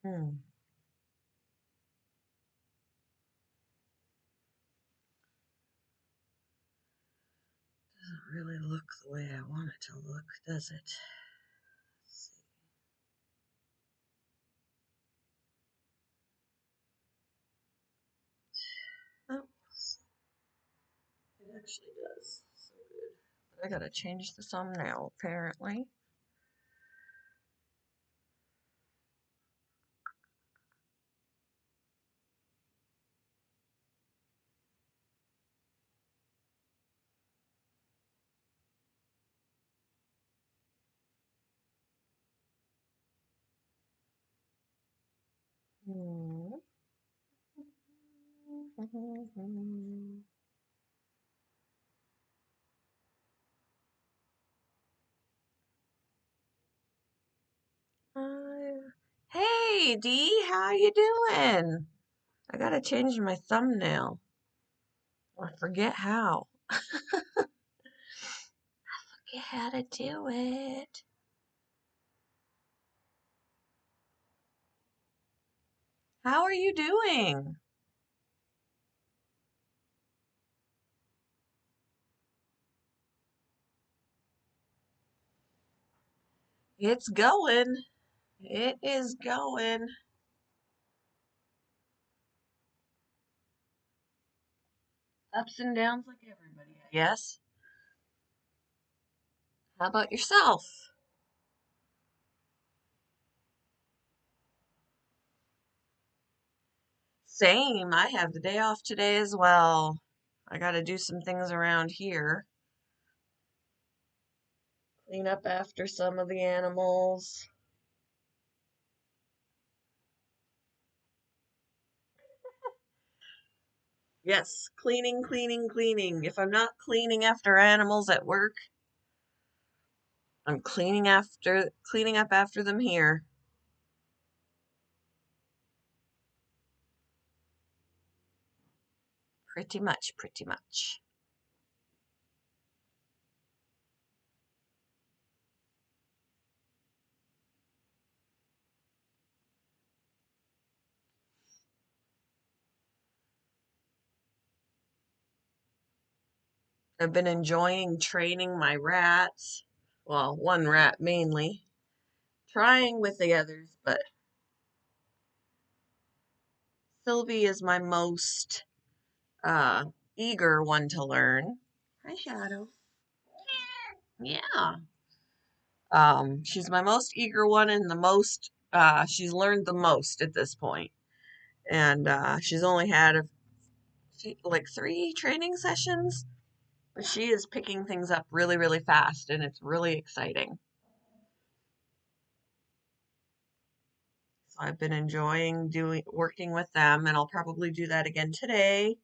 Hmm. Doesn't really look the way I want it to look, does it? Let's see. Oh, it actually does. So good. But I gotta change the thumbnail, apparently. Hmm. Hey, Dee, how you doing? I gotta change my thumbnail. I forget how. Forget how to do it. How are you doing? It's going. It is going. Ups and downs like everybody, I guess. How about yourself? Same. I have the day off today as well. I gotta do some things around here. Clean up after some of the animals. Yes, cleaning, cleaning, cleaning. If I'm not cleaning after animals at work, I'm cleaning up after them here. Pretty much, pretty much. I've been enjoying training my rats. Well, one rat mainly. Trying with the others, but Sylvie is my most uh eager one to learn. Hi, Shadow. Yeah. She's my most eager one and the most she's learned the most at this point. And she's only had like 3 training sessions, but she is picking things up really, really fast and it's really exciting. So I've been enjoying doing working with them and I'll probably do that again today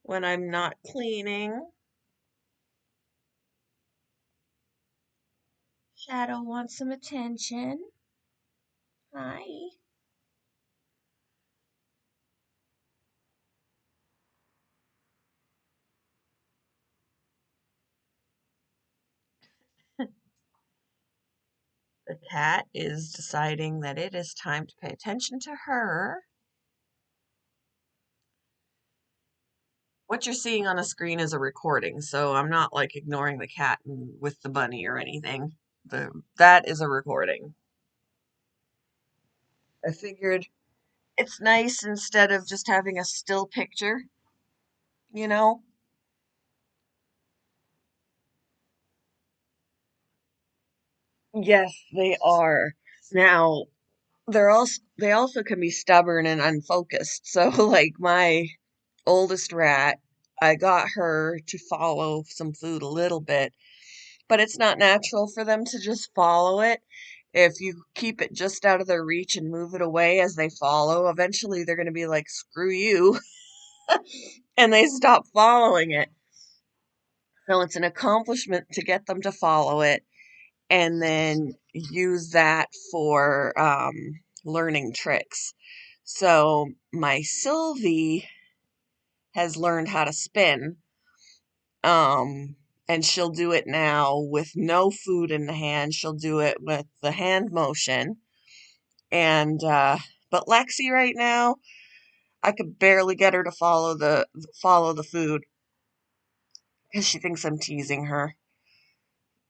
when I'm not cleaning. Shadow wants some attention. Hi. The cat is deciding that it is time to pay attention to her. What you're seeing on the screen is a recording, so I'm not like ignoring the cat with the bunny or anything. That is a recording. I figured it's nice instead of just having a still picture, you know? Yes, they are. Now, they also can be stubborn and unfocused. So like my oldest rat, I got her to follow some food a little bit, but it's not natural for them to just follow it. If you keep it just out of their reach and move it away as they follow, eventually they're going to be like, screw you, and they stop following it. So it's an accomplishment to get them to follow it and then use that for learning tricks. So my Sylvie has learned how to spin, and she'll do it now with no food in the hand. She'll do it with the hand motion, and But Lexi right now, I could barely get her to follow the food because she thinks I'm teasing her.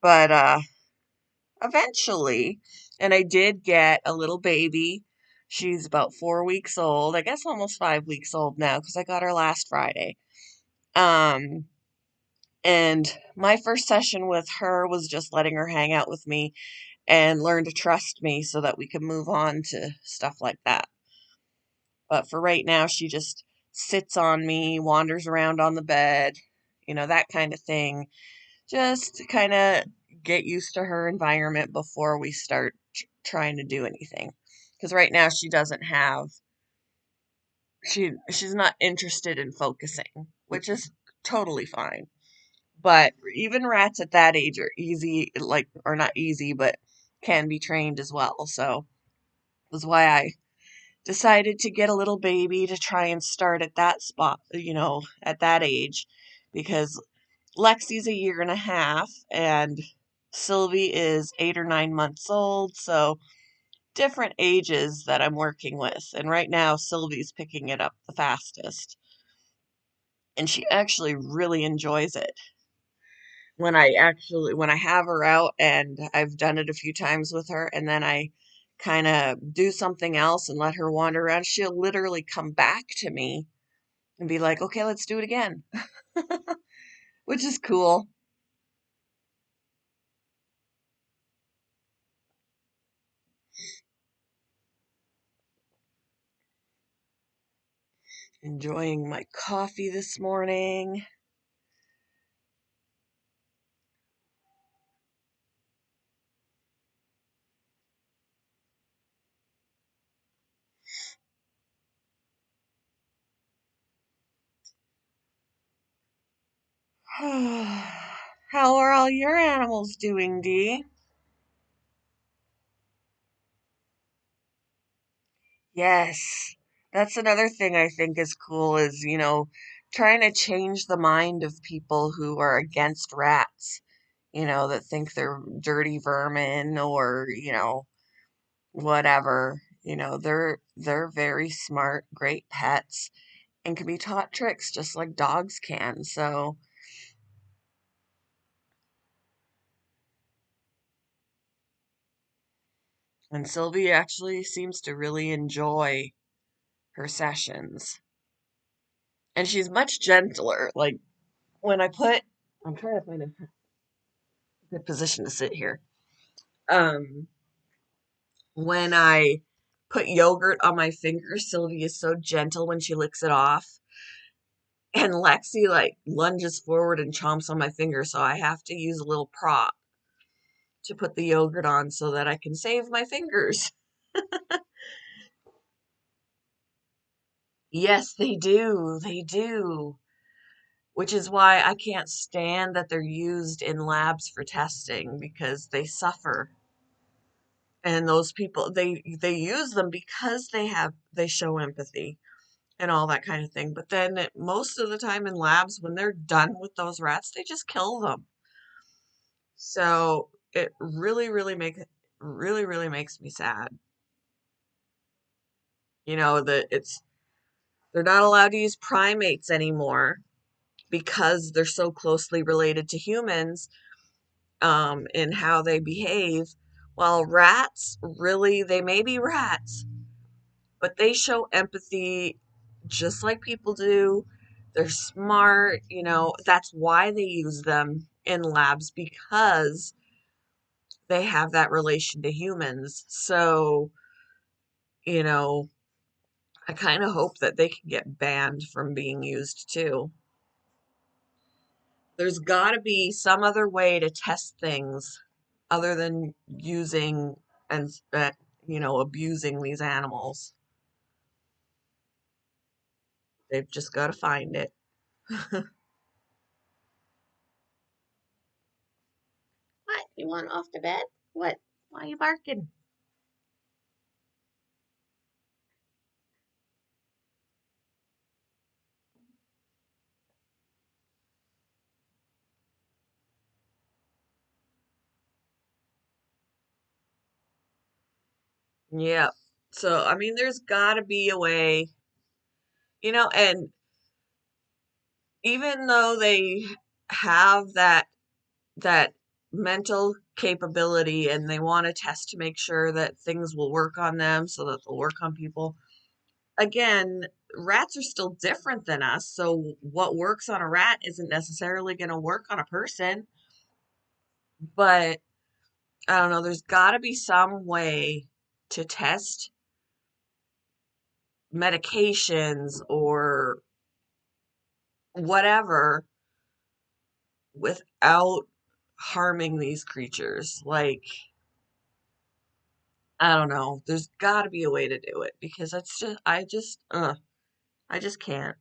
But eventually, and I did get a little baby. She's about 4 weeks old. I guess almost 5 weeks old now because I got her last Friday. Um, and my first session with her was just letting her hang out with me and learn to trust me so that we could move on to stuff like that. But for right now, she just sits on me, wanders around on the bed, that kind of thing. Just to kind of get used to her environment before we start trying to do anything. Because right now she's not interested in focusing, which is totally fine. But even rats at that age are easy, like, or not easy, but can be trained as well. So that's why I decided to get a little baby to try and start at that spot, at that age, because Lexi's a year and a half and Sylvie is 8 or 9 months old. So different ages that I'm working with. And right now, Sylvie's picking it up the fastest. And she actually really enjoys it. When I have her out, and I've done it a few times with her, and then I kind of do something else and let her wander around, she'll literally come back to me and be like, okay, let's do it again, which is cool. Enjoying my coffee this morning. How are all your animals doing, Dee? Yes. That's another thing I think is cool is, trying to change the mind of people who are against rats, that think they're dirty vermin or, whatever. They're very smart, great pets and can be taught tricks just like dogs can. So, and Sylvie actually seems to really enjoy her sessions. And she's much gentler. Like when I'm trying to find a good position to sit here. Um, when I put yogurt on my fingers, Sylvie is so gentle when she licks it off. And Lexi like lunges forward and chomps on my finger, so I have to use a little prop to put the yogurt on so that I can save my fingers. Yes, they do. They do. Which is why I can't stand that they're used in labs for testing because they suffer. And those people they use them because they show empathy and all that kind of thing. But then most of the time in labs when they're done with those rats, they just kill them. So it really makes me sad. That they're not allowed to use primates anymore because they're so closely related to humans in how they behave. While rats, really, they may be rats, but they show empathy just like people do. They're smart, that's why they use them in labs because they have that relation to humans. So, you know, I kind of hope that they can get banned from being used too. There's got to be some other way to test things other than using and abusing these animals. They've just got to find it. What? You want off the bed? What? Why are you barking? Yeah. So, I mean, there's got to be a way, and even though they have that mental capability and they want to test to make sure that things will work on them so that they'll work on people, again, rats are still different than us. So what works on a rat isn't necessarily going to work on a person. But I don't know, there's got to be some way to test medications or whatever without harming these creatures. Like, I don't know. There's got to be a way to do it because I just can't.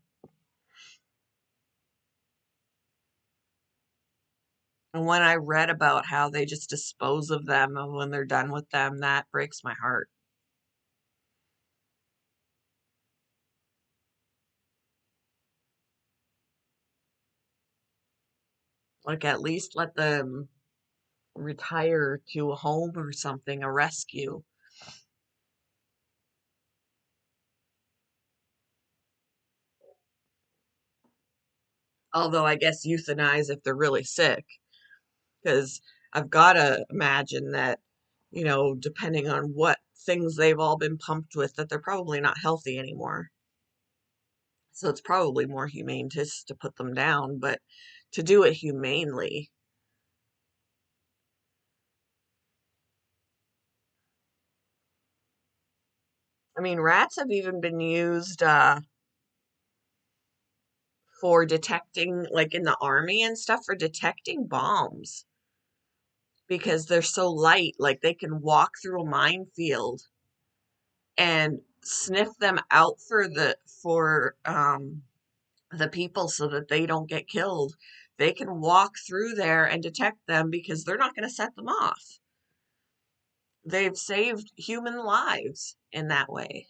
And when I read about how they just dispose of them when they're done with them, that breaks my heart. Like, at least let them retire to a home or something, a rescue. Although I guess euthanize if they're really sick, because I've got to imagine that, depending on what things they've all been pumped with, that they're probably not healthy anymore. So it's probably more humane just to put them down, but to do it humanely. I mean, rats have even been used for detecting, like in the army and stuff, for detecting bombs because they're so light, like they can walk through a minefield and sniff them out for the people so that they don't get killed. They can walk through there and detect them because they're not going to set them off. They've saved human lives in that way.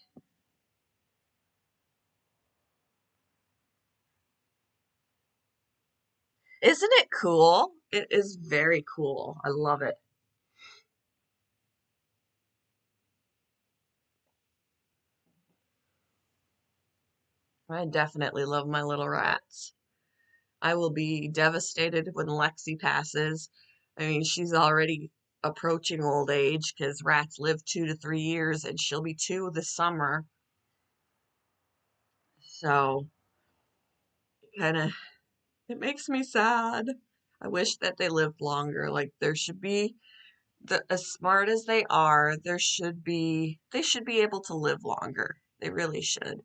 Isn't it cool? It is very cool. I love it. I definitely love my little rats. I will be devastated when Lexi passes. I mean, she's already approaching old age because rats live 2 to 3 years and she'll be 2 this summer. So, kind of, it makes me sad. I wish that they lived longer. Like, there should be, as smart as they are, they should be able to live longer. They really should.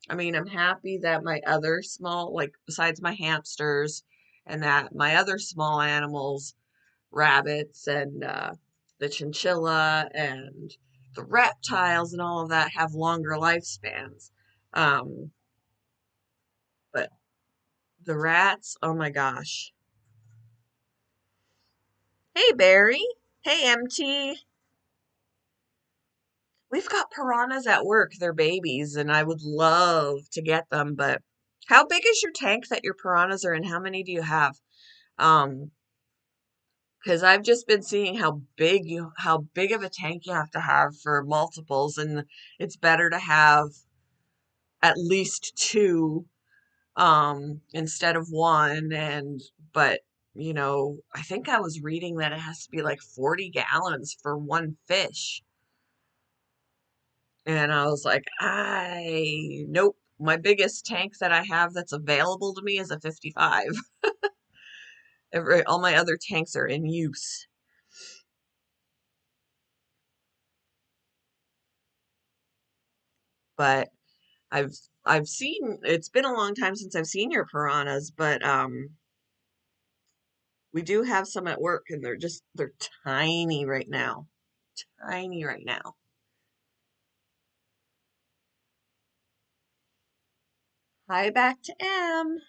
I mean, I'm happy that my other small, like, besides my hamsters, and that my other small animals, rabbits and the chinchilla and the reptiles and all of that, have longer lifespans. Um, but the rats, oh my gosh. Hey, Barry. Hey, MT. We've got piranhas at work. They're babies, and I would love to get them, but how big is your tank that your piranhas are in? How many do you have? Um, because I've just been seeing how big of a tank you have to have for multiples, and it's better to have at least two, instead of one, but I think I was reading that it has to be like 40 gallons for one fish. And I was like, nope. My biggest tank that I have that's available to me is a 55. All my other tanks are in use. But I've I've seen it's been a long time since I've seen your piranhas, but we do have some at work and they're tiny right now. Tiny right now. Hi back to M.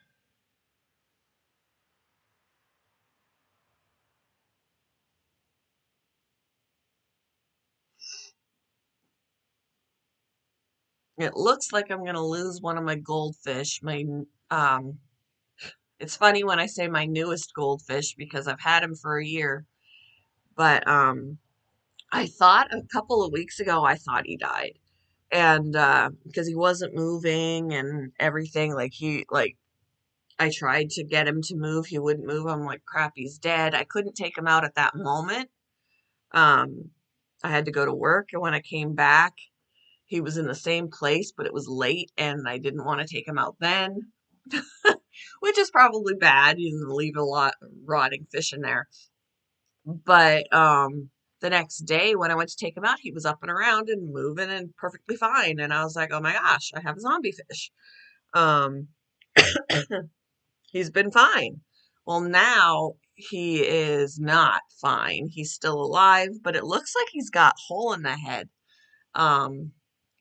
It looks like I'm gonna lose one of my goldfish. Um it's funny when I say my newest goldfish because I've had him for a year. But I thought a couple of weeks ago, I thought he died. And because he wasn't moving and everything, I tried to get him to move, he wouldn't move. I'm like, crap, he's dead. I couldn't take him out at that moment. Um, I had to go to work, and when I came back, he was in the same place, but it was late, and I didn't want to take him out then, which is probably bad. You can leave a lot rotting fish in there. But the next day when I went to take him out, he was up and around and moving and perfectly fine. And I was like, oh my gosh, I have a zombie fish. Um, he's been fine. Well, now he is not fine. He's still alive, but it looks like he's got a hole in the head. Um,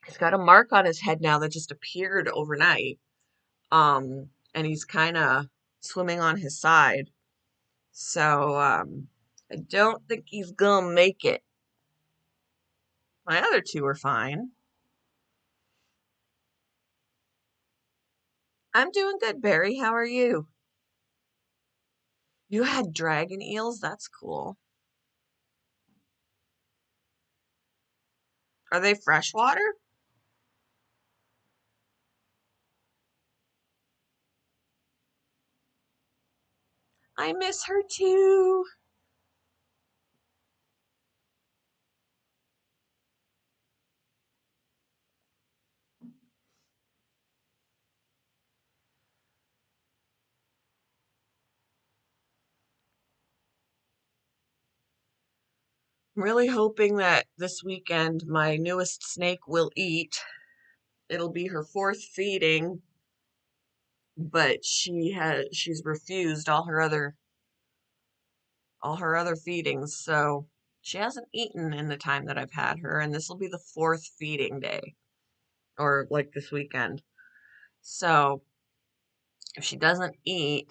he's got a mark on his head now that just appeared overnight. And he's kind of swimming on his side. So, I don't think he's gonna make it. My other two are fine. I'm doing good, Barry. How are you? You had dragon eels? That's cool. Are they freshwater? I miss her too. I'm really hoping that this weekend my newest snake will eat. It'll be her fourth feeding, but she's refused all her other feedings, so she hasn't eaten in the time that I've had her, and this will be the fourth feeding day, or like this weekend. So if she doesn't eat,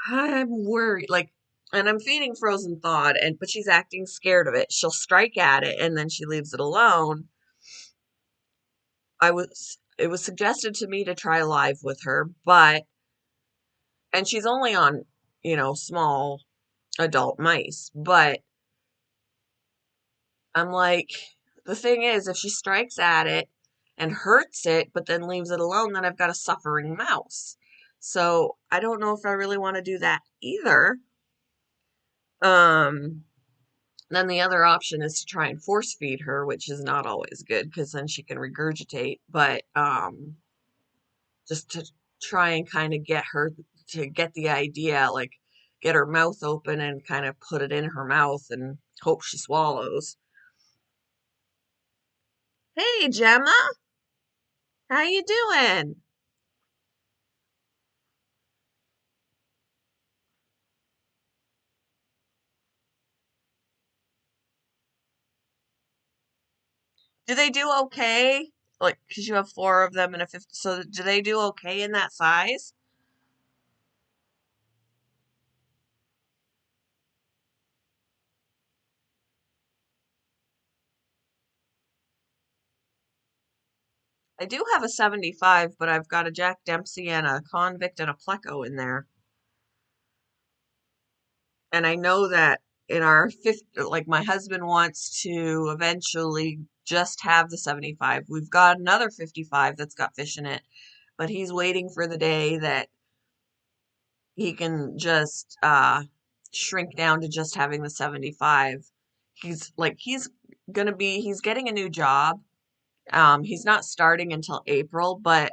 I'm worried. And I'm feeding frozen thawed, but she's acting scared of it. She'll strike at it and then she leaves it alone. It was suggested to me to try live with her, and she's only on, small adult mice, but I'm like, the thing is, if she strikes at it and hurts it, but then leaves it alone, then I've got a suffering mouse. So I don't know if I really want to do that either. Um, Then the other option is to try and force feed her, which is not always good because then she can regurgitate. But just to try and kind of get her to get the idea, like get her mouth open and kind of put it in her mouth and hope she swallows. Hey, Gemma, how you doing? Do they do okay? Like, because you have four of them and a fifth, so do they do okay in that size? I do have a 75, but I've got a Jack Dempsey and a Convict and a Pleco in there. And I know that in our fifth, like my husband wants to eventually just have the 75. We've got another 55 that's got fish in it, but he's waiting for the day that he can just shrink down to just having the 75. He's getting a new job. He's not starting until April, but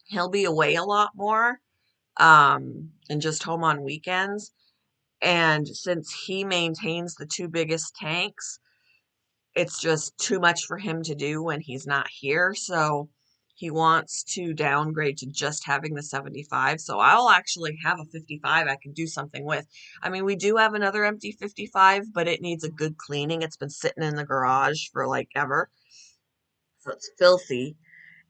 he'll be away a lot more and just home on weekends. And since he maintains the two biggest tanks, it's just too much for him to do when he's not here. So he wants to downgrade to just having the 75. So I'll actually have a 55 I can do something with. I mean, we do have another empty 55, but it needs a good cleaning. It's been sitting in the garage for like ever. So it's filthy,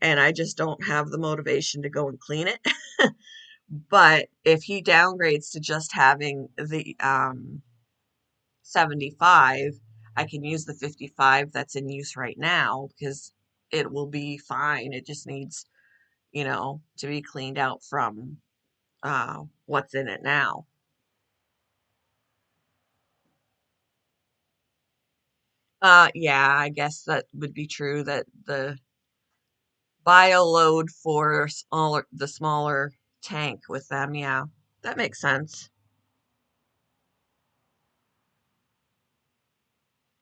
and I just don't have the motivation to go and clean it. But if he downgrades to just having the 75, I can use the 55 that's in use right now because it will be fine. It just needs, to be cleaned out from what's in it now. Yeah, I guess that would be true that the bio load for the smaller tank with them, yeah. That makes sense.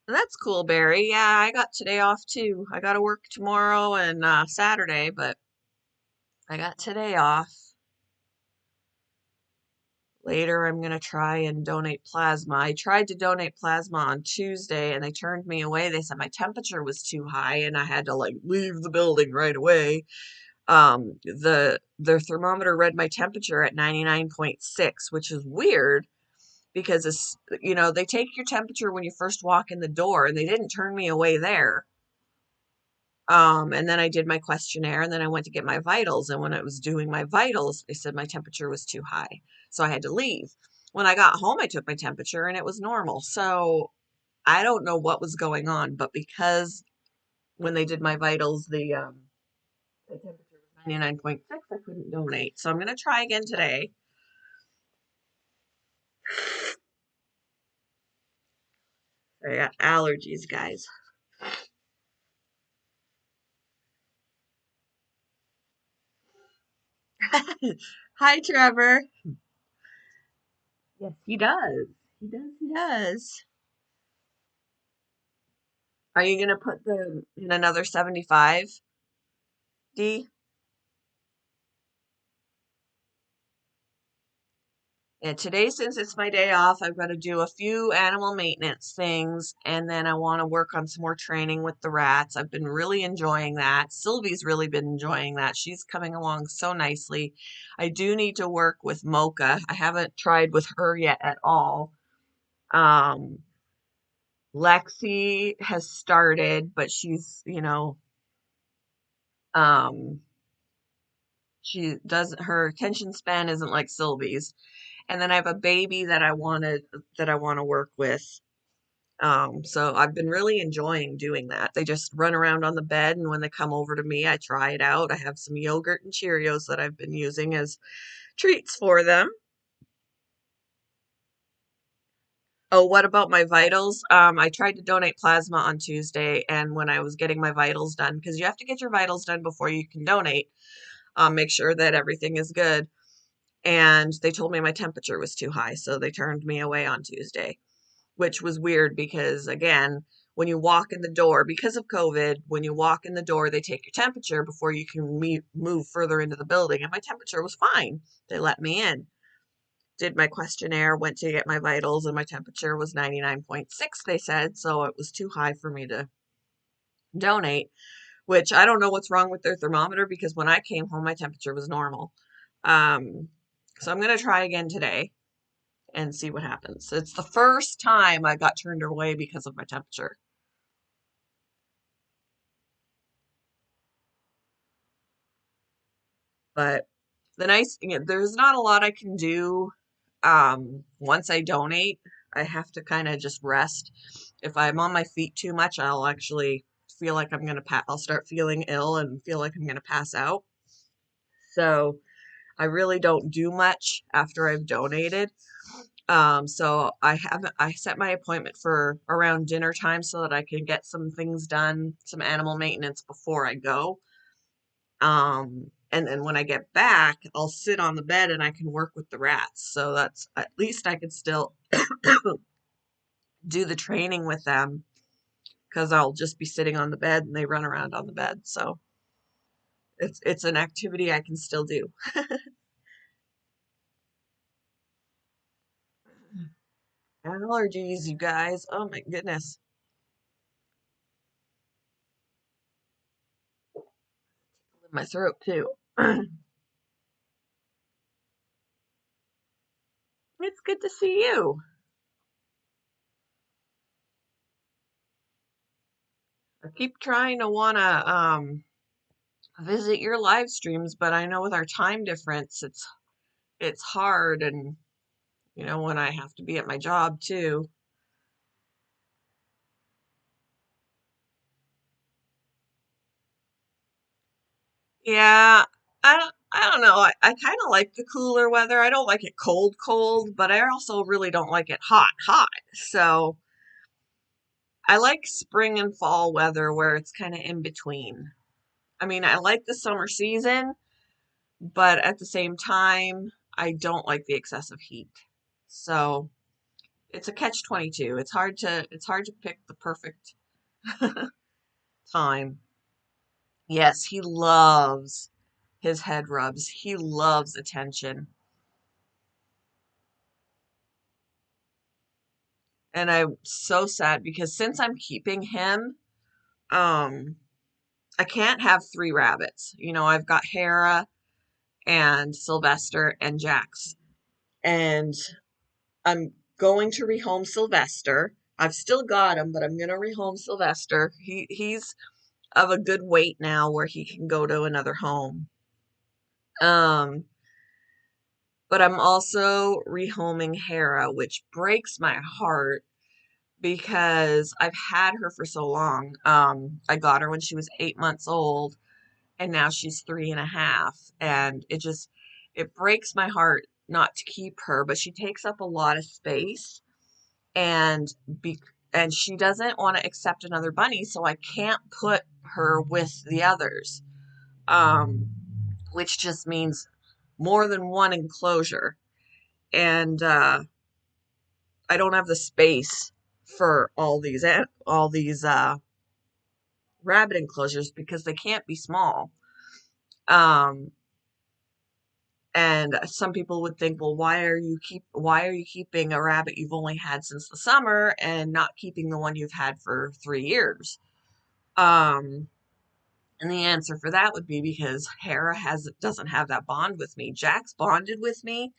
That's cool, Barry. Yeah, I got today off too. I got to work tomorrow and Saturday, but I got today off. Later, I'm going to try and donate plasma. I tried to donate plasma on Tuesday and they turned me away. They said my temperature was too high and I had to like leave the building right away. The thermometer read my temperature at 99.6, which is weird because they take your temperature when you first walk in the door and they didn't turn me away there. And then I did my questionnaire and then I went to get my vitals. And when I was doing my vitals, they said my temperature was too high. So I had to leave. When I got home, I took my temperature and it was normal. So I don't know what was going on, but because when they did my vitals, the temperature was 99.6, I couldn't donate. So I'm going to try again today. I got allergies, guys. Hi, Trevor. Yes, he does. He does. He does. Are you going to put the in another 75, D? And today, since it's my day off, I've got to do a few animal maintenance things, and then I want to work on some more training with the rats. I've been really enjoying that. Sylvie's really been enjoying that. She's coming along so nicely. I do need to work with Mocha. I haven't tried with her yet at all. Um, Lexi has started, but um, she doesn't, her attention span isn't like Sylvie's. And then I have a baby that I want to work with. So I've been really enjoying doing that. They just run around on the bed, and when they come over to me, I try it out. I have some yogurt and Cheerios that I've been using as treats for them. Oh, what about my vitals? I tried to donate plasma on Tuesday, and when I was getting my vitals done, because you have to get your vitals done before you can donate, make sure that everything is good. And they told me my temperature was too high, so they turned me away on Tuesday, which was weird because, again, when you walk in the door, because of COVID, when you walk in the door, they take your temperature before you can move further into the building. And my temperature was fine. They let me in. Did my questionnaire, went to get my vitals, and my temperature was 99.6, they said. So it was too high for me to donate, which I don't know what's wrong with their thermometer because when I came home, my temperature was normal. Um, so I'm going to try again today and see what happens. It's the first time I got turned away because of my temperature. But there's not a lot I can do once I donate. I have to kind of just rest. If I'm on my feet too much, I'll actually feel like I'll start feeling ill and feel like I'm gonna pass out. So I really don't do much after I've donated. So I set my appointment for around dinner time so that I can get some things done, some animal maintenance before I go. And then when I get back, I'll sit on the bed and I can work with the rats. So that's at least I can still do the training with them because I'll just be sitting on the bed and they run around on the bed. So it's an activity I can still do. Allergies, you guys. Oh my goodness. In my throat too. It's good to see you. I keep trying to wanna visit your live streams, but I know with our time difference it's hard and when I have to be at my job too. Yeah, I don't know. I kind of like the cooler weather. I don't like it cold, cold, but I also really don't like it hot, hot. So I like spring and fall weather where it's kind of in between. I mean, I like the summer season, but at the same time, I don't like the excessive heat. So it's a catch 22. It's hard to pick the perfect time. Yes, he loves his head rubs. He loves attention. And I'm so sad because since I'm keeping him, um, I can't have three rabbits. I've got Hera and Sylvester and Jax. And I'm going to rehome Sylvester. I've still got him, but I'm gonna rehome Sylvester. He's of a good weight now where he can go to another home. Um, but I'm also rehoming Hera, which breaks my heart because I've had her for so long. I got her when she was 8 months old, and now she's 3.5, and it breaks my heart not to keep her, but she takes up a lot of space, and be and she doesn't want to accept another bunny, so I can't put her with the others. Um, which just means more than one enclosure. And I don't have the space for all these rabbit enclosures because they can't be small. Um, and some people would think, well, why are you keeping a rabbit you've only had since the summer and not keeping the one you've had for 3 years? Um, and the answer for that would be because Hera doesn't have that bond with me. Jack's bonded with me.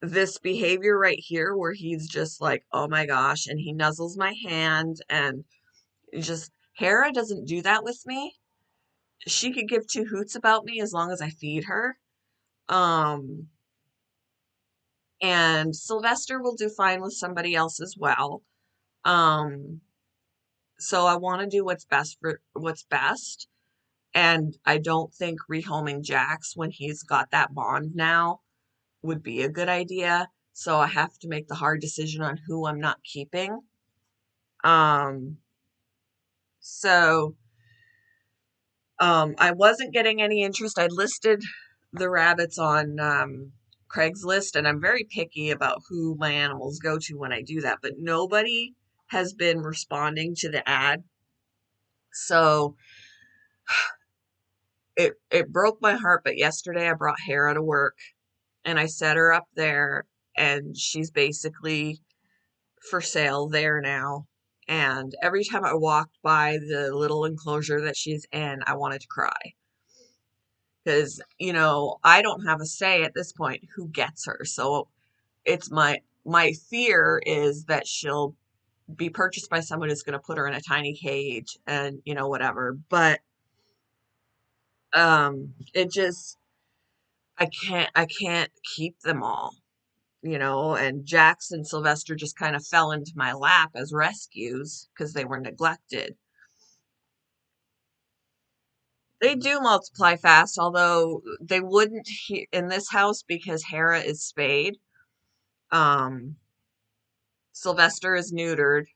This behavior right here where he's just like, oh my gosh, and he nuzzles my hand, and just Hera doesn't do that with me. She could give two hoots about me as long as I feed her. Um, and Sylvester will do fine with somebody else as well. Um, so I want to do what's best. And I don't think rehoming Jax when he's got that bond now would be a good idea. So I have to make the hard decision on who I'm not keeping. Um, so I wasn't getting any interest. I listed the rabbits on Craigslist, and I'm very picky about who my animals go to when I do that, but nobody has been responding to the ad. So it broke my heart, but yesterday I brought Hera to work and I set her up there, and she's basically for sale there now. And every time I walked by the little enclosure that she's in, I wanted to cry because, I don't have a say at this point who gets her. So it's my fear is that she'll be purchased by someone who's going to put her in a tiny cage and, whatever. But it just I can't keep them all. And Jax and Sylvester just kind of fell into my lap as rescues because they were neglected. They do multiply fast, although they wouldn't in this house because Hera is spayed. Um, Sylvester is neutered.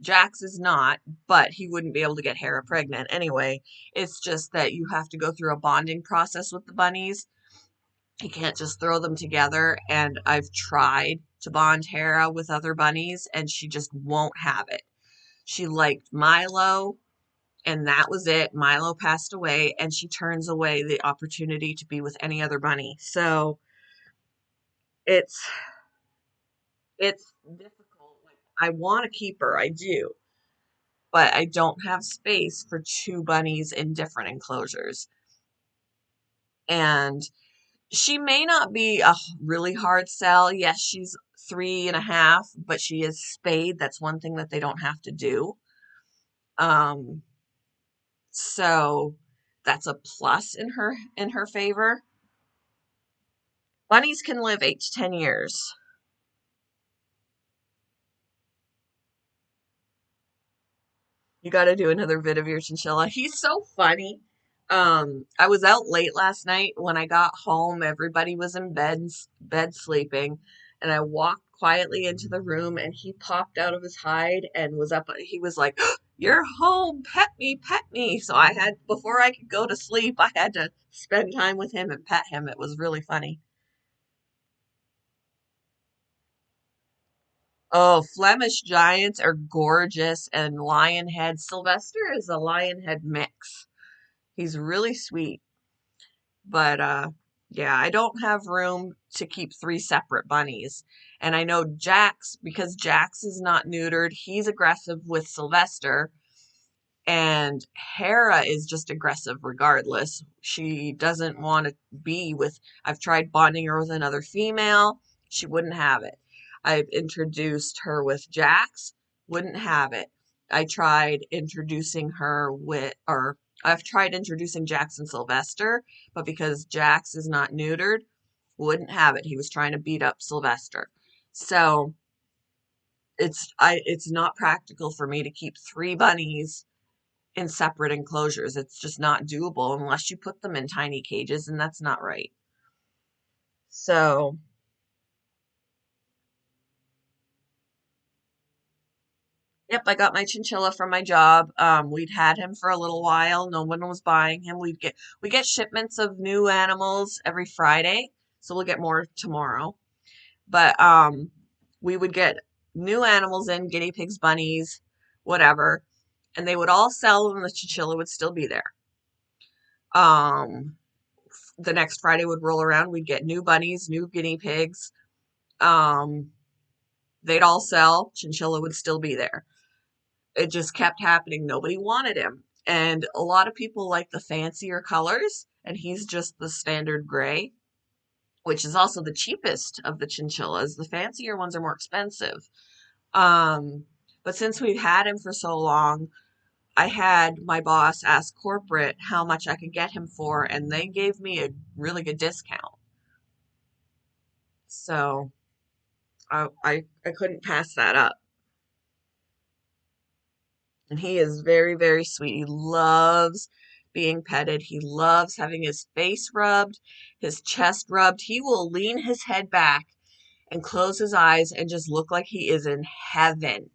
Jax is not, but he wouldn't be able to get Hera pregnant anyway. It's just that you have to go through a bonding process with the bunnies. You can't just throw them together, and I've tried to bond Hera with other bunnies, and she just won't have it. She liked Milo, and that was it. Milo passed away, and she turns away the opportunity to be with any other bunny. So it's it's difficult. Like, I want to keep her, I do, but I don't have space for two bunnies in different enclosures. And she may not be a really hard sell. Yes, she's 3.5, but she is spayed. That's one thing that they don't have to do. Um, so that's a plus in her favor. Bunnies can live 8 to 10 years. You got to do another vid of your chinchilla. He's so funny. I was out late last night. When I got home, everybody was in bed sleeping, and I walked quietly into the room and he popped out of his hide and was up. He was like, "You're home, pet me, pet me." So I had, before I could go to sleep, I had to spend time with him and pet him. It was really funny. Oh, Flemish Giants are gorgeous, and Lionhead. Sylvester is a Lionhead mix. He's really sweet, but yeah, I don't have room to keep three separate bunnies. And I know Jax, because Jax is not neutered, he's aggressive with Sylvester, and Hera is just aggressive regardless. She doesn't want to be with, I've tried bonding her with another female. She wouldn't have it. I've introduced her with Jax, wouldn't have it. I tried introducing her with, or I've tried introducing Jax and Sylvester, but because Jax is not neutered, wouldn't have it. He was trying to beat up Sylvester. So it's not practical for me to keep three bunnies in separate enclosures. It's just not doable unless you put them in tiny cages, and that's not right. So, yep, I got my chinchilla from my job. We'd had him for a little while. No one was buying him. We get shipments of new animals every Friday, so we'll get more tomorrow. But we would get new animals in, guinea pigs, bunnies, whatever, and they would all sell and the chinchilla would still be there. Um, the next Friday would roll around, we'd get new bunnies, new guinea pigs. Um, they'd all sell, chinchilla would still be there. It just kept happening. Nobody wanted him. And a lot of people like the fancier colors, and he's just the standard gray, which is also the cheapest of the chinchillas. The fancier ones are more expensive. Um, but since we've had him for so long, I had my boss ask corporate how much I could get him for, and they gave me a really good discount. So I couldn't pass that up. And he is very, very sweet. He loves being petted. He loves having his face rubbed, his chest rubbed. He will lean his head back and close his eyes and just look like he is in heaven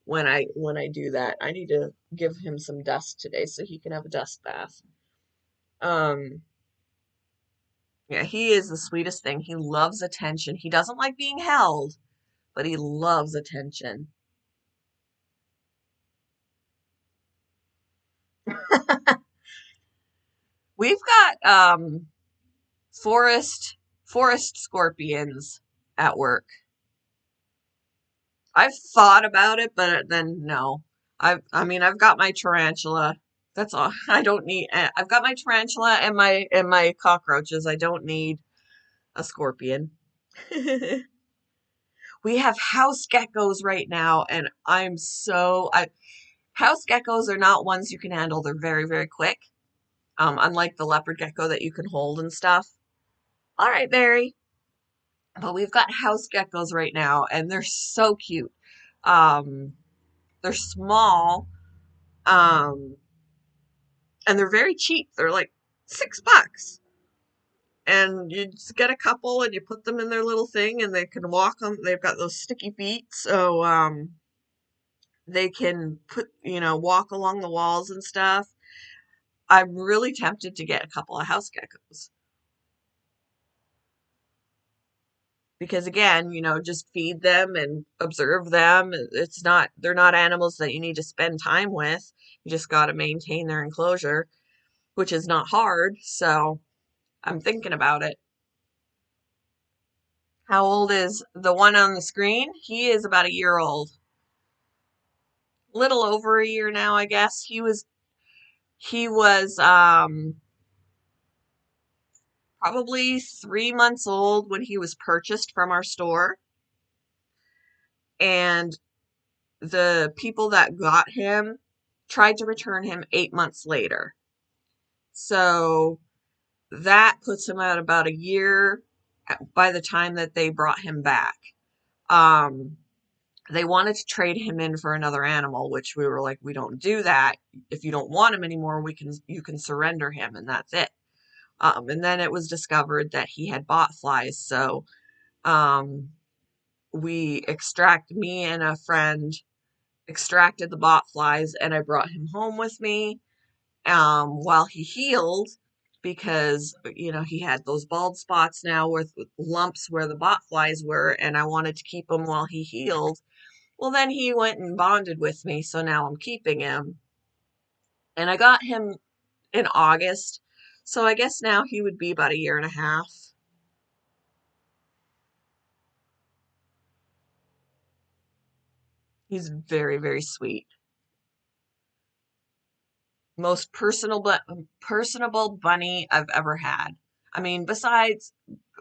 when I do that. I need to give him some dust today so he can have a dust bath. Um yeah, he is the sweetest thing. He loves attention. He doesn't like being held, but he loves attention. We've got forest forest scorpions at work. I've thought about it, but then no. I mean I've got my tarantula. That's all. I don't need I've got my tarantula and my cockroaches. I don't need a scorpion. We have house geckos right now and I house geckos are not ones you can handle. They're very, very quick. Unlike the leopard gecko that you can hold and stuff. All right, Barry. But we've got house geckos right now, and they're so cute. Um, they're small, um, and they're very cheap. They're like $6, and you just get a couple, and you put them in their little thing, and they can walk them. They've got those sticky feet, so they can walk along the walls and stuff. I'm really tempted to get a couple of house geckos because again, just feed them and observe them. They're not animals that you need to spend time with. You just got to maintain their enclosure, which is not hard. So I'm thinking about it. How old is the one on the screen? He is about a year old. Little over a year now, I guess. He was probably 3 months old when he was purchased from our store. And the people that got him tried to return him 8 months later. So that puts him at about a year by the time that they brought him back. Um, they wanted to trade him in for another animal, which we were like, we don't do that. If you don't want him anymore, you can surrender him, and that's it. And then it was discovered that he had bot flies, so um, me and a friend extracted the bot flies, and I brought him home with me while he healed, because he had those bald spots now with lumps where the bot flies were, and I wanted to keep him while he healed. Well, then he went and bonded with me, so now I'm keeping him. And I got him in August, so I guess now he would be about a year and a half. He's very, very sweet. Most personable bunny I've ever had. I mean, besides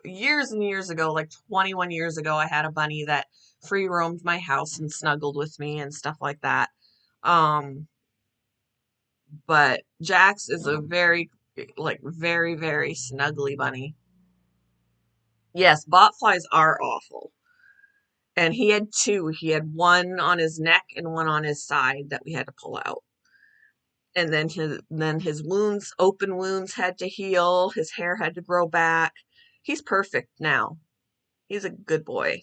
years and years ago, like 21 years ago, I had a bunny that free roamed my house and snuggled with me and stuff like that. Um, but Jax is a very, very snuggly bunny. Yes, bot flies are awful. And he had two. He had one on his neck and one on his side that we had to pull out. And then his wounds, open wounds, had to heal. His hair had to grow back. He's perfect now. He's a good boy.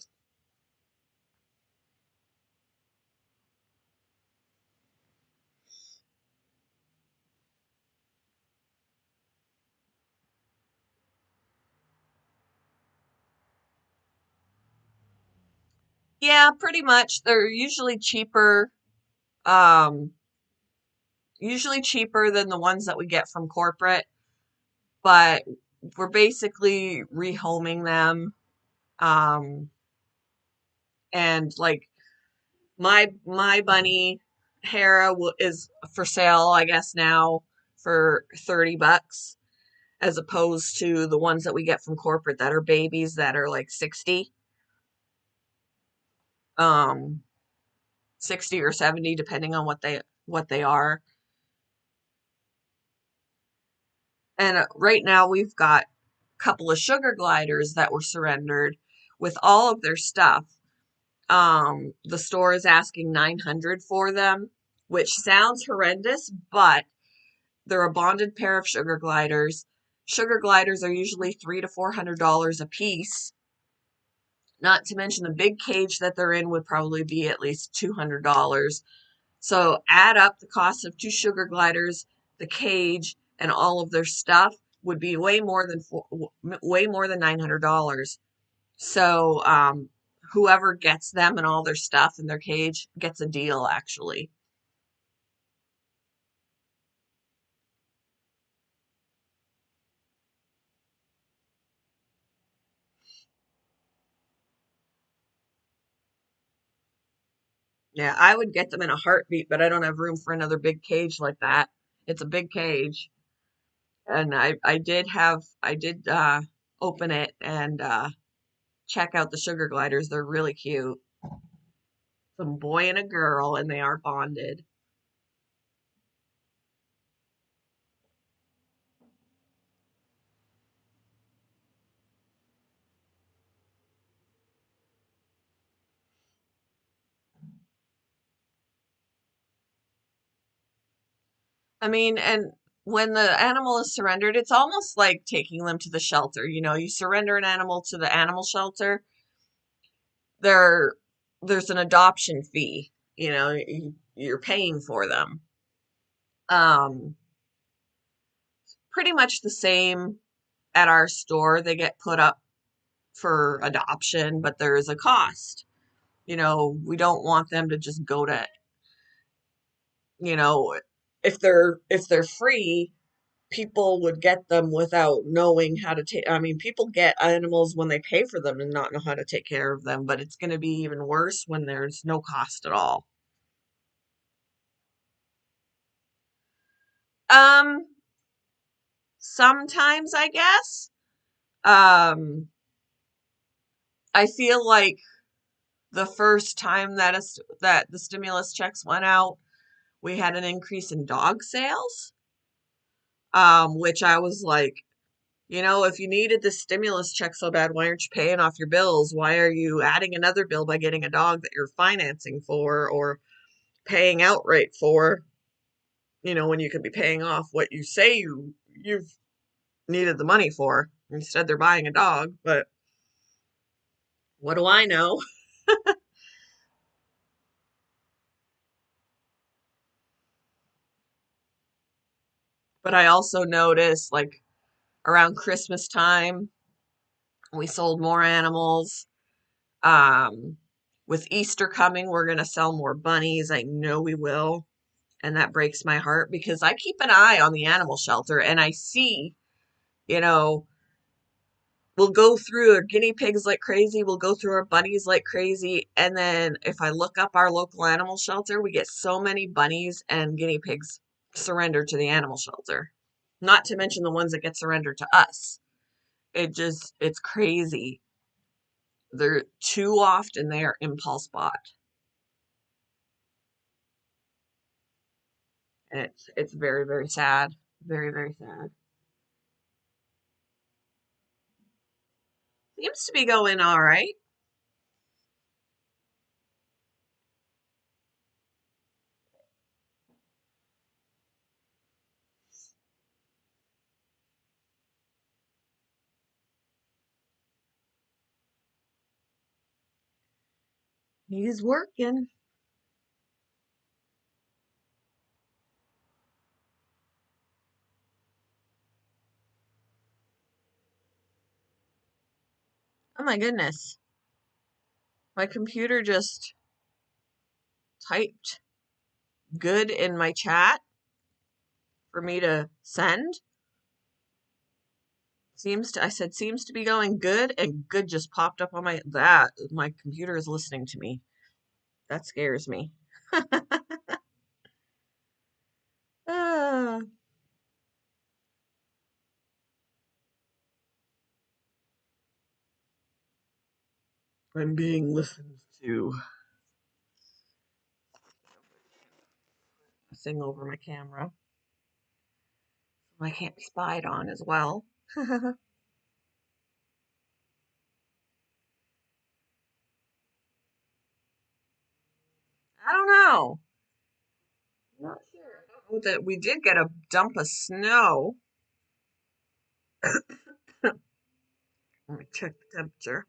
Yeah, pretty much. They're um, usually cheaper than the ones that we get from corporate, but we're basically rehoming them. Um, and like my bunny Hera is for sale, I guess now for $30, as opposed to the ones that we get from corporate that are babies that are like 60, um, 60 or 70, depending on what they are. And right now we've got a couple of sugar gliders that were surrendered with all of their stuff. The store is asking 900 for them, which sounds horrendous, but they're a bonded pair of sugar gliders. Sugar gliders are usually $300 to $400 a piece. Not to mention the big cage that they're in would probably be at least $200. So add up the cost of two sugar gliders, the cage, and all of their stuff would be way more than $900. So whoever gets them and all their stuff in their cage gets a deal, actually. Yeah, I would get them in a heartbeat, but I don't have room for another big cage like that. It's a big cage. And I did open it and check out the sugar gliders. They're really cute. Some boy and a girl, and they are bonded. I mean, and when the animal is surrendered, it's almost like taking them to the shelter. You surrender an animal to the animal shelter, there there's an adoption fee. You're paying for them. Um, Pretty much the same at our store. They get put up for adoption, but there is a cost. We don't want them to just go to, you know, if they're free, people would get them without knowing how to take. I mean, people get animals when they pay for them and not know how to take care of them, but it's going to be even worse when there's no cost at all. Um, Sometimes, I guess. Um, I feel like the first time that the stimulus checks went out, we had an increase in dog sales, which I was like, if you needed the stimulus check so bad, why aren't you paying off your bills? Why are you adding another bill by getting a dog that you're financing for or paying outright for, when you could be paying off what you say you've needed the money for. Instead, they're buying a dog, but what do I know? But I also noticed like around Christmas time, we sold more animals. Um, with Easter coming, we're going to sell more bunnies. I know we will. And that breaks my heart because I keep an eye on the animal shelter and I see, you know, we'll go through our guinea pigs like crazy, we'll go through our bunnies like crazy. And then if I look up our local animal shelter, we get so many bunnies and guinea pigs surrendered to the animal shelter. Not to mention the ones that get surrendered to us. It's crazy. They're too often they are impulse bought. And it's very, very sad. Very, very sad. Seems to be going all right. He's working. Oh my goodness. My computer just typed good in my chat for me to send. I said seems to be going good and good just popped up on my computer is listening to me. That scares me. Ah, I'm being listened to. A thing over my camera. I can't be spied on as well. I don't know. I'm not sure. I don't know that we did get a dump of snow. Let me check the temperature.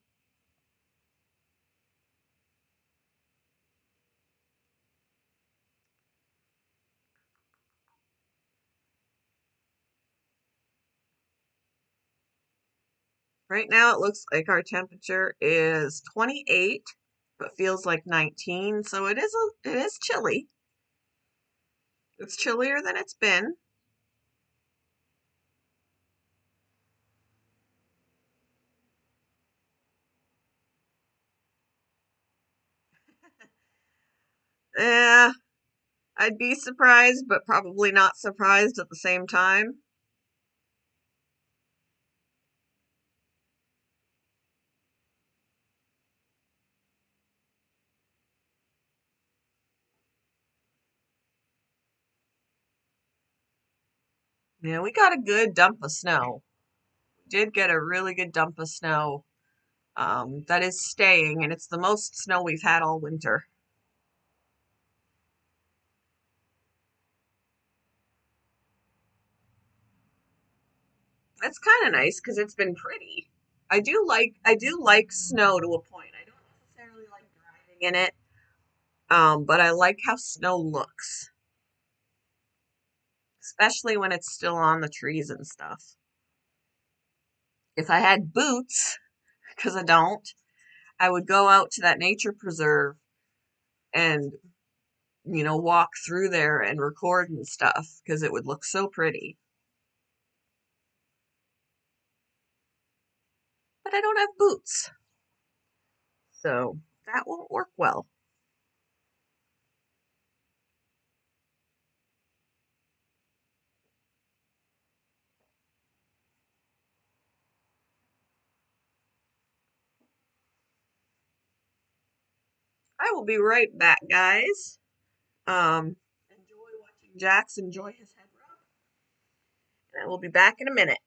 Right now it looks like our temperature is 28, but feels like 19, so it is chilly. It's chillier than it's been. Yeah, I'd be surprised, but probably not surprised at the same time. Yeah, we got a good dump of snow. We did get a really good dump of snow. That is staying, and it's the most snow we've had all winter. That's kind of nice because it's been pretty. I do like snow to a point. I don't necessarily like driving in it, but I like how snow looks, especially when it's still on the trees and stuff. If I had boots, because I don't, I would go out to that nature preserve and walk through there and record and stuff because it would look so pretty. But I don't have boots, so that won't work well. I will be right back, guys. Enjoy watching Jax enjoy his head rub, and I will be back in a minute.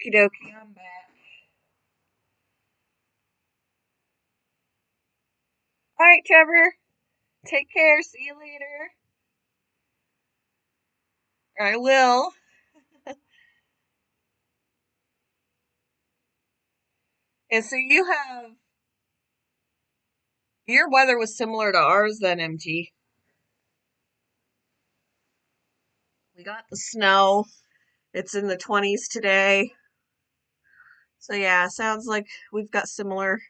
Okie dokie, I'm back. All right, Trevor. Take care. See you later. I will. And so your weather was similar to ours then, MT. We got the snow. It's in the 20s today. So yeah, sounds like we've got similar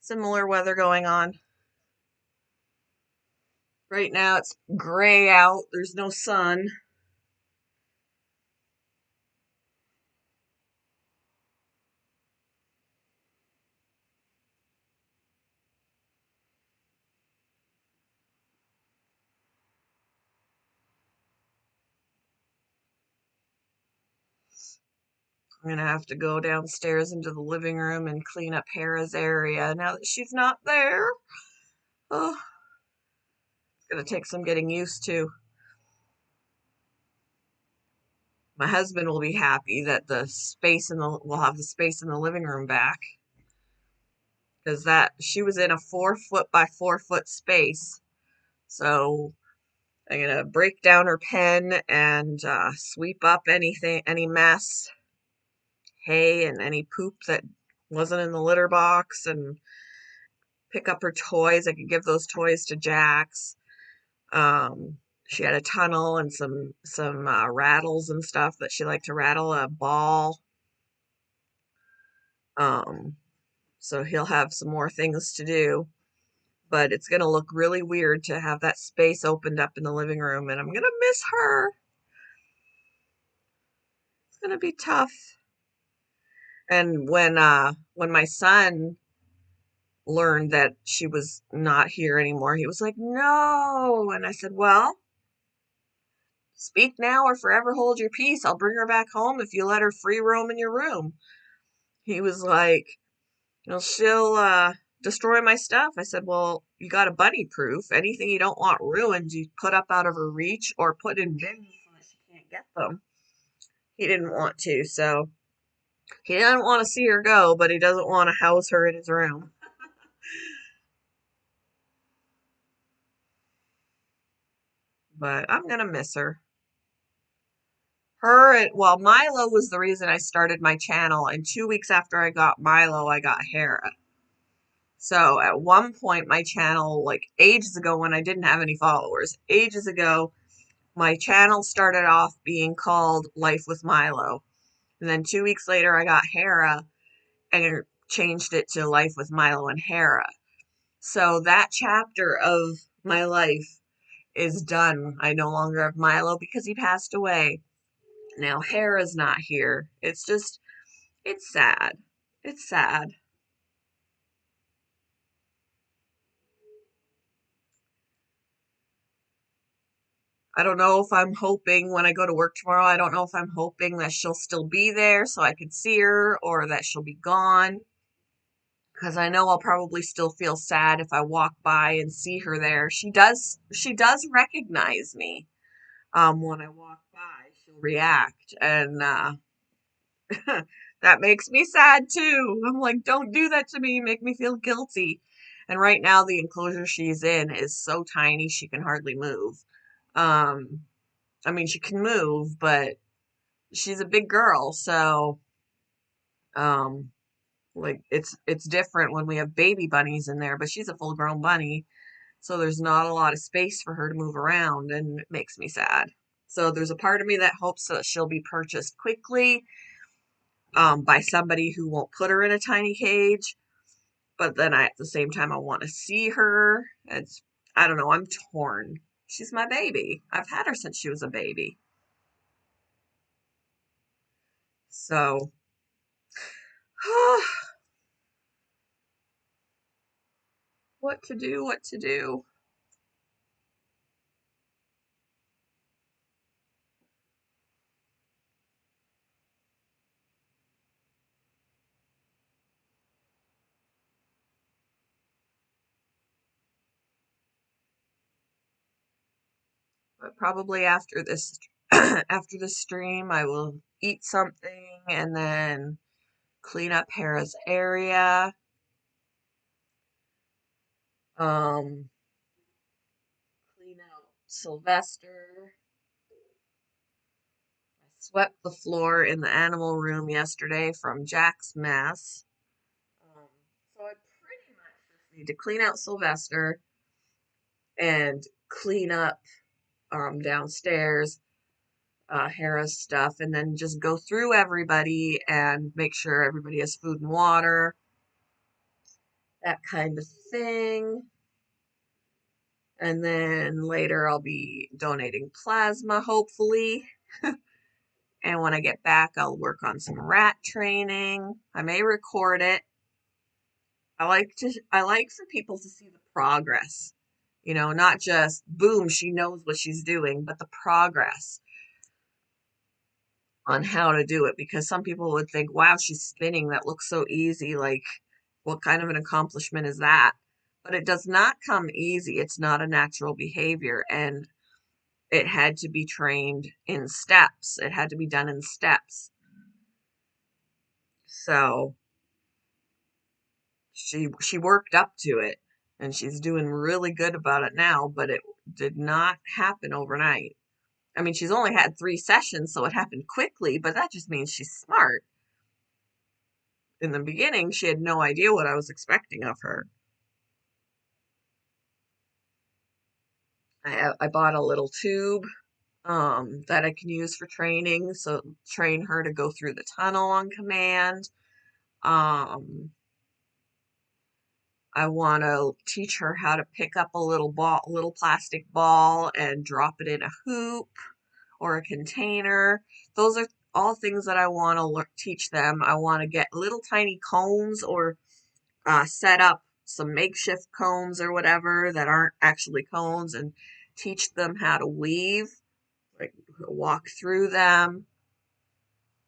weather going on. Right now it's gray out. There's no sun. I'm gonna have to go downstairs into the living room and clean up Hera's area now that she's not there. Oh, it's gonna take some getting used to. My husband will be happy that we'll have the space in the living room back because that she was in a 4 foot by 4 foot space. So I'm gonna break down her pen and sweep up any mess, hay, and any poop that wasn't in the litter box, and pick up her toys. I could give those toys to Jax. She had a tunnel and some rattles and stuff that she liked to rattle a ball. Um, so he'll have some more things to do. But it's gonna look really weird to have that space opened up in the living room, and I'm gonna miss her. It's gonna be tough. And when my son learned that she was not here anymore, he was like, "No." And I said, "Well, speak now or forever hold your peace. I'll bring her back home if you let her free roam in your room." He was like, she'll destroy my stuff. I said, "Well, you got a bunny proof. Anything you don't want ruined, you put up out of her reach or put in bins so that she can't get them." He didn't want to, so he doesn't want to see her go, but he doesn't want to house her in his room. But I'm gonna miss her. Well, Milo was the reason I started my channel, and 2 weeks after I got Milo, I got Hera. So at one point, my channel, like ages ago when I didn't have any followers, ages ago, my channel started off being called Life with Milo. And then 2 weeks later, I got Hera and changed it to Life with Milo and Hera. So that chapter of my life is done. I no longer have Milo because he passed away. Now Hera's not here. It's sad. It's sad. I don't know if I'm hoping when I go to work tomorrow, I don't know if I'm hoping that she'll still be there so I can see her or that she'll be gone. Because I know I'll probably still feel sad if I walk by and see her there. She does recognize me. When I walk by, she'll react, and that makes me sad too. I'm like, don't do that to me. Make me feel guilty. And right now, the enclosure she's in is so tiny she can hardly move. Um, I mean, she can move, but she's a big girl, so um, like it's different when we have baby bunnies in there. But she's a full-grown bunny, so there's not a lot of space for her to move around, and it makes me sad. So there's a part of me that hopes that she'll be purchased quickly by somebody who won't put her in a tiny cage. But then at the same time, I want to see her. I don't know. I'm torn. She's my baby. I've had her since she was a baby. So, what to do? What to do? But probably after this, after this stream, I will eat something and then clean up Hera's area. Um, Clean out Sylvester. I swept the floor in the animal room yesterday from Jack's mess. Um, so I pretty much just need to clean out Sylvester and clean up downstairs, Hera's stuff, and then just go through everybody and make sure everybody has food and water, that kind of thing. And then later I'll be donating plasma, hopefully. And when I get back, I'll work on some rat training. I may record it. I like for people to see the progress. You know, not just boom, she knows what she's doing, but the progress on how to do it, because some people would think, wow, she's spinning. That looks so easy. Like, what kind of an accomplishment is that? But it does not come easy. It's not a natural behavior. And it had to be trained in steps. It had to be done in steps. So she worked up to it and she's doing really good about it now, but it did not happen overnight. I mean, she's only had 3 sessions, so it happened quickly, but that just means she's smart. In the beginning, she had no idea what I was expecting of her. I bought a little tube that I can use for training, so train her to go through the tunnel on command. Um, I want to teach her how to pick up a little plastic ball and drop it in a hoop or a container. Those are all things that I want to teach them. I want to get little tiny cones or set up some makeshift cones or whatever that aren't actually cones and teach them how to weave, like walk through them,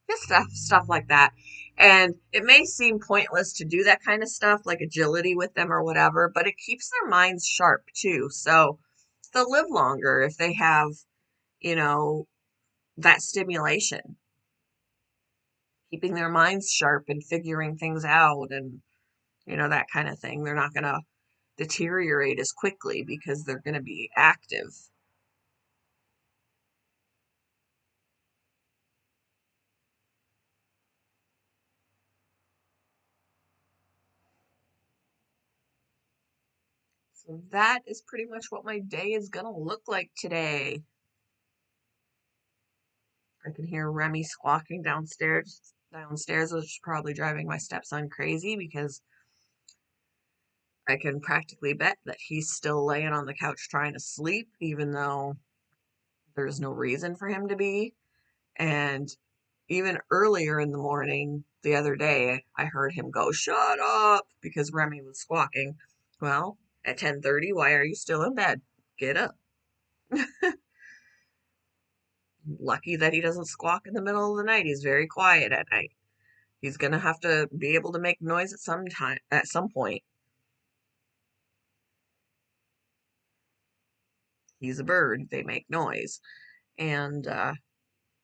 just stuff like that. And it may seem pointless to do that kind of stuff, like agility with them or whatever, but it keeps their minds sharp too. So they'll live longer if they have, you know, that stimulation, keeping their minds sharp and figuring things out and, that kind of thing. They're not going to deteriorate as quickly because they're going to be active. So that is pretty much what my day is going to look like today. I can hear Remy squawking downstairs, which is probably driving my stepson crazy because I can practically bet that he's still laying on the couch trying to sleep, even though there's no reason for him to be. And even earlier in the morning, the other day, I heard him go, "Shut up," because Remy was squawking. Well, at 10:30, why are you still in bed? Get up. Lucky that he doesn't squawk in the middle of the night. He's very quiet at night. He's gonna have to be able to make noise at some point. He's a bird. They make noise. And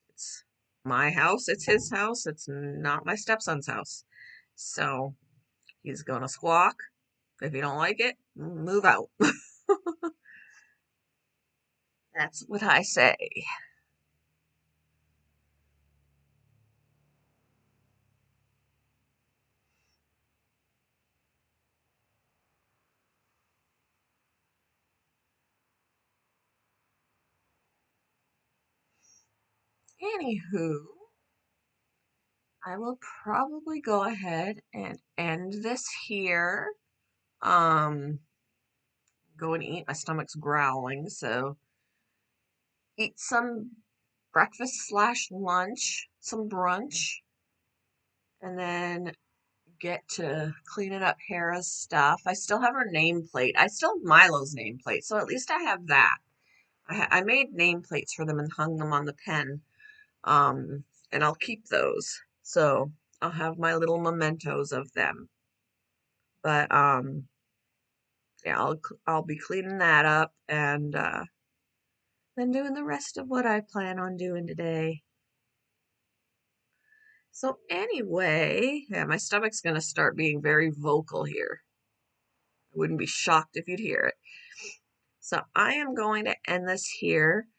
it's my house, it's his house, it's not my stepson's house. So he's gonna squawk. If you don't like it, move out. That's what I say. Anywho, I will probably go ahead and end this here. Go and eat. My stomach's growling, so eat some breakfast slash lunch, some brunch, and then get to cleaning up Hera's stuff. I still have her nameplate. I still have Milo's nameplate, so at least I have that. I made nameplates for them and hung them on the pen, and I'll keep those. So I'll have my little mementos of them. But yeah, I'll be cleaning that up and then doing the rest of what I plan on doing today. So anyway, yeah, my stomach's going to start being very vocal here. I wouldn't be shocked if you'd hear it. So I am going to end this here,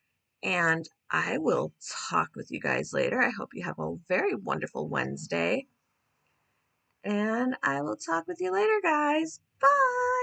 and I will talk with you guys later. I hope you have a very wonderful Wednesday, and I will talk with you later, guys. Bye.